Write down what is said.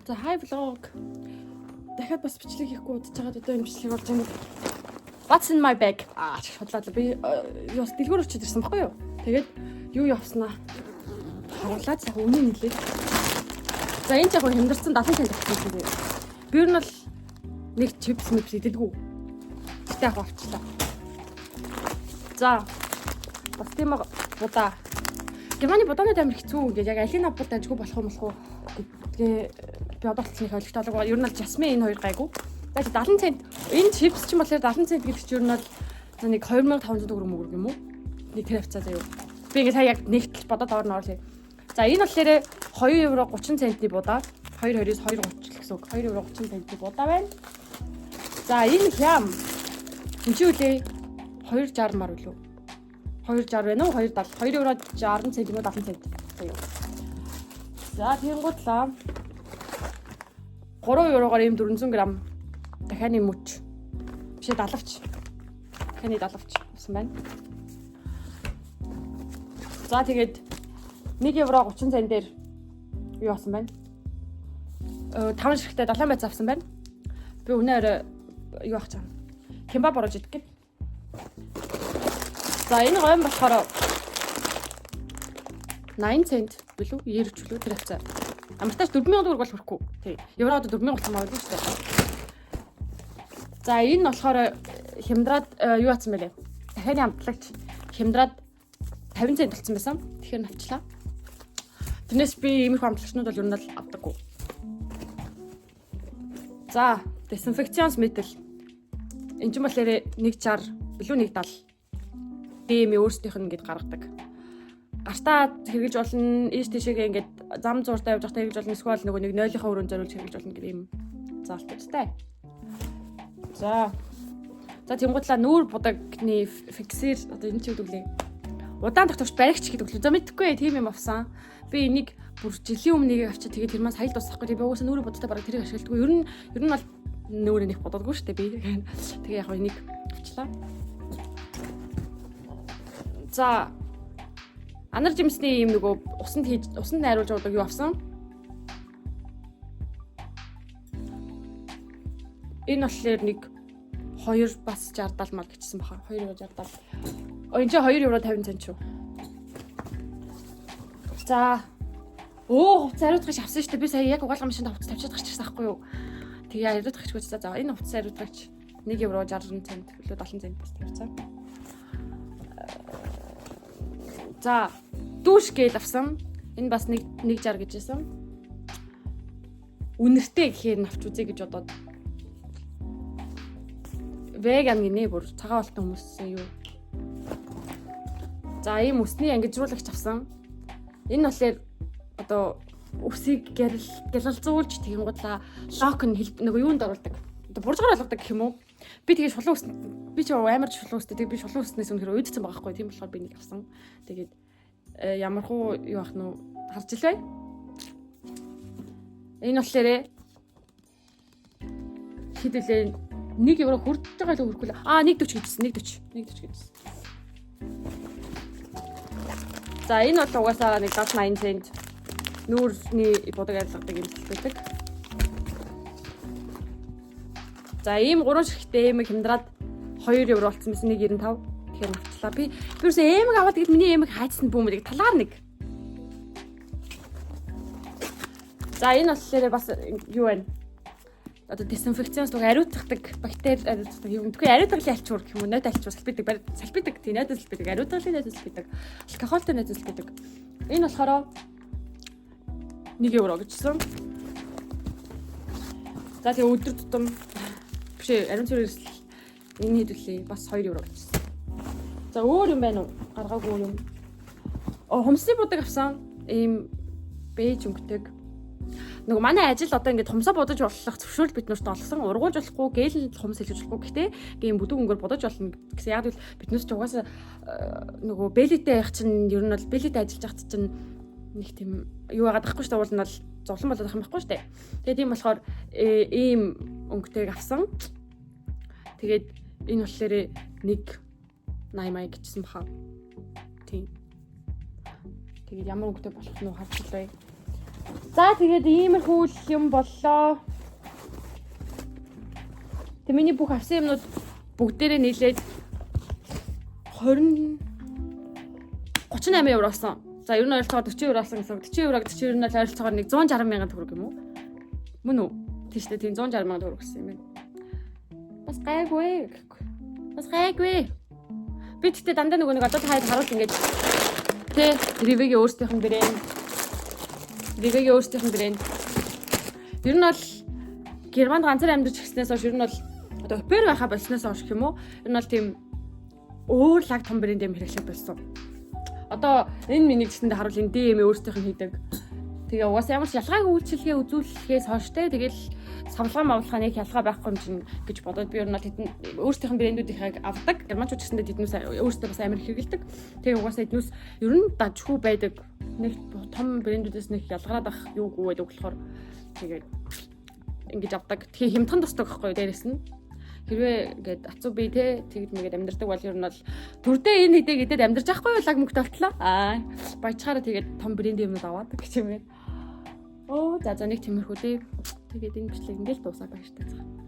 За hi vlog. Дахиад бас бичлэг хийхгүй удаж байгаад одоо энэ бичлэг болж байгаа. What's in my bag? Шодлоо би юу дэлгүүр очиж ирсэн баггүй юу? Тэгээд юу явснаа харуулаад яг үнэ нэлээд. За энэ яг хямдарсан 70 цент авчихсан тийм. Би ер нь бол нэг чипс мэт идэлгүй. Гэтэ яг авчлаа. За бас тийм будаа. Германы будаанууд амар хэцүү ингээд яг алина бууд ажгүй болох юм болох уу? Тэгээ би одоо болцсны ойлгохтой болов. Ер нь бол жасмин энэ хоёр гайгүй. Тэгээд 70 цент энэ чипс ч юм болохоор 70 цент гэдэг чинь ер нь бол нэг 2500 төгрөг мөгрөг юм уу? Нэг тэр хавцаа заяа. Би ингээд сая яг нэгтэл бодоод орно орлоо. За энэ болохоор 2 евро 30 центний будаа. 2.20-с 2.30 гэсэн үг. 2 евро 30 центний будаа байна. За энэ хям. Энд чи үлээ 260 мар үлээ. 260 байна уу? 270. 2 евро 60 цент юм уу 70 цент. За тэнгуүтлаа 3 еврогоор ийм 400 г дахианы мөч. Бишээ далавч. Дахианы далавч авсан байна. За тэгээд 1 евро 30 цент дээр юу авсан байна? 5 ширхтээ 7 байц авсан байна. Би өнөө юу авах чам. Кембаб орж идэг. За энэ гойн болохоор 80 цент билүү 90 ч билүү тэр хавцаа. Амартаж 4000 төгрөг бол хүрэхгүй. Тий. Евроод 4000 болсон байгаа шүү дээ. За энэ болохоор хямдраад юу атсан бэ лээ? Дахианы хамтлагч хямдраад 50 цент болсон байсан. Тэгэхээр навчлаа. Тэрнээс би иймэрхүү хамтлагчнууд бол ер нь л авдаггүй. За, дезинфекционс мэдэл. Энд ч юм болохоор 160 билүү 170. Би юм өөрсдийнх нь ингэж гаргадаг. Гартаа хэрэгж болно, ийш тийшээгээ ингээд зам зууртаа явж байхдаа хэрэгж болно, эсвэл нөгөө нэг 0-ийнхаа өрөөнд зориулж хэрэгж болно гэх юм заалттай. За тэнгуүтлаа нүүр будагны фиксэр одоо энэ ч гэдэг үлээ. Удаан тогтогч баригч гэдэг үлээ. За мэдхгүй тийм юм авсан. Би энийг бүр жилийн өмнө авчаа тэгээд тэр маань сая дуусахгүй. Би угаасаа нүүр будагтай бараг тэрийг ашигладаг. Ер нь бол нүүрээ нэг бододгүй шүү дээ би. Тэгээ яг энийг авчлаа. За Анар жимсний юм нөгөө усанд найруулж байгаа юу авсан? Энэ болохоор нэг 2 бас 60 мал гэжсэн баха. 2 евро 60. Энд чи 2 евро 50 цент шүү. За. Хувцас хариуцлагч авсан шүү дээ. Би сая яг угаалгын машинд хувцас тавьчихад гарч ирсэн байхгүй юу? Тэгээ хариуцлагч гэж за энэ хувцас хариуцлагч 1 евро 60 цент билүү 70 цент бас тавьцаа. За дүүш гээл авсан. Энэ бас 160 гэжсэн. Үнэртэй гэхээр навч үзье гэж бодоод. Веган гинэ бүр цагаан болтон хүмүүс юу. За ийм өсний ангижруулагч авсан. Энэ болохоор одоо өсийг гялалзуулж тэгэнгуудлаа лок нь нөгөө юунд оруулдаг. Одоо буржгаар болгодог гэх юм уу? Би тэгээ шулуун өснө. Би ч амар шулуун өстэй. Тэгээ би шулуун өснөөс үнэхээр уйдсан байгаа байхгүй. Тийм болохоор би нэг авсан. Тэгээд ямархуу юу ах нь харж илвэ. Энэ болохоор хэдүүлээ 1 евро хүрч байгаа л хүрхгүй л. 1.40 гэжсэн. 1.40 гэжсэн. За энэ бол угаасаа нэг 70-80 цент нүүрний будаг арилгадаг юм байдаг. За ийм 3 ширхтээ эмэг хямдраад 2 евро болсон байсан 1.95. Тэгэхээр навчлаа. Би юусе эмэг аваад тэгээд миний эмэг хайцсан бүүмэг талаар нэг. За энэ болохоор бас юу вэ? Одоо дезинфекционс луг ариутгадаг бактери ариутгадаг юм. Тэгэхгүй ариутгалын альчуур гэх юм уу? Нойд альчуур салбидаг. Тийм нойд салбидаг. Ариутгалын нойд салбидаг. Алкохолтой нойд салбидаг. Энэ болохоор 1 евро гэжсэн. За тэгээ өдөр тутам бишээ ариун цэврээс энэ хэдүүлээ бас 2 евро гэжсэн. За өөр юм байна уу? Гаргаагүй юм. Хумсны будаг авсан. Ийм бэж өнгөтэйг. Нөгөө манай ажил одоо ингээд хумсаа бодож болох зөвшөөрөл бид нарт олгосон. Ургуулж болохгүй, гээл хумс хэлж болохгүй. Гэхдээ ийм бүдэг өнгөөр бодож болно гэсэн. Яг л бид нарт ч угаасаа нөгөө бэлэтэй явах чинь ер нь бол бэлэтэй ажиллаж байхад чинь нэг тийм юу яагаад байхгүй шүү дээ. Уул нь бол зовлон болоод ах юм байхгүй шүү дээ. Тэгээд тийм болохоор ийм өнгөтэйг авсан. Тэгээд энэ болохоор нэг 80 гэжсэн баха. Тийм. Тэгээд ямар өнгөтэй болох нь харж илвэ. За тэгээд иймэрхүү юм боллоо. Тэг миний бүх авсан юмнууд бүгдээрээ нийлээд 38 евро болсон. За ер нь ойролцоогоор 40 евро болсон гэсэн. 40 евро гэдэг чинь ер нь ойролцоогоор 160 мянган төгрөг юм уу? Мөн үү? Тийш үү, тийм 160 мянган төгрөг гэсэн юм байна. Бас гайгүй. Бас гайгүй. Би тэгтээ дандаа нөгөө нэг одоо та хайд харуул ингэж тэ ревигийн өөрсдийнх нь брэнд. Ревигийн өөрсдийнх нь брэнд. Ер нь бол Германд ганцаар амьдарч гиснээс хойш ер нь бол одоо опер байхаа болсноос хойш гэх юм уу? Ер нь бол тийм өөр лаг том брэнд юм хэрэглэх болсон. Одоо энэ миний гэсэндээ харуул энэ DM өөрсдийнх нь хийдэг. Тэгээ угаас ямар ч ялгаагүй үйлчлэгээ үзүүлэхээс хойш тэгэл савлгаа мавлгаа нэг ялгаа байхгүй юм чинь гэж бодоод би ер нь тэдэн өөрсдийнх нь брэндүүдийг авдаг. Германчууд гэсэндээ тэднээс өөрсдөө бас амар хэрэгэлдэг. Тэгээ угаас эднээс ер нь дажгүй байдаг. Нэг том брэндүүдээс нэг ялгараад ах юугүй байдаг болохоор тэгээд ингэж авдаг. Тэгээ хямдхан тусдаг байхгүй дээрэс нь. Хэрвээ ингээд ацуу би те тэгд мэгээд амьдардаг бол ер нь бол төрдөө энэ хэдэ гэдэг амьдарч байхгүй лаг мөнгө толтлоо. Баячаараа тэгээд том брэнд юмнууд аваад гэж юм байна. Оо за нэг тиймэрхүү дээ. Тэгээд энэ бичлэг ингээд дуусаад байна шүү дээ.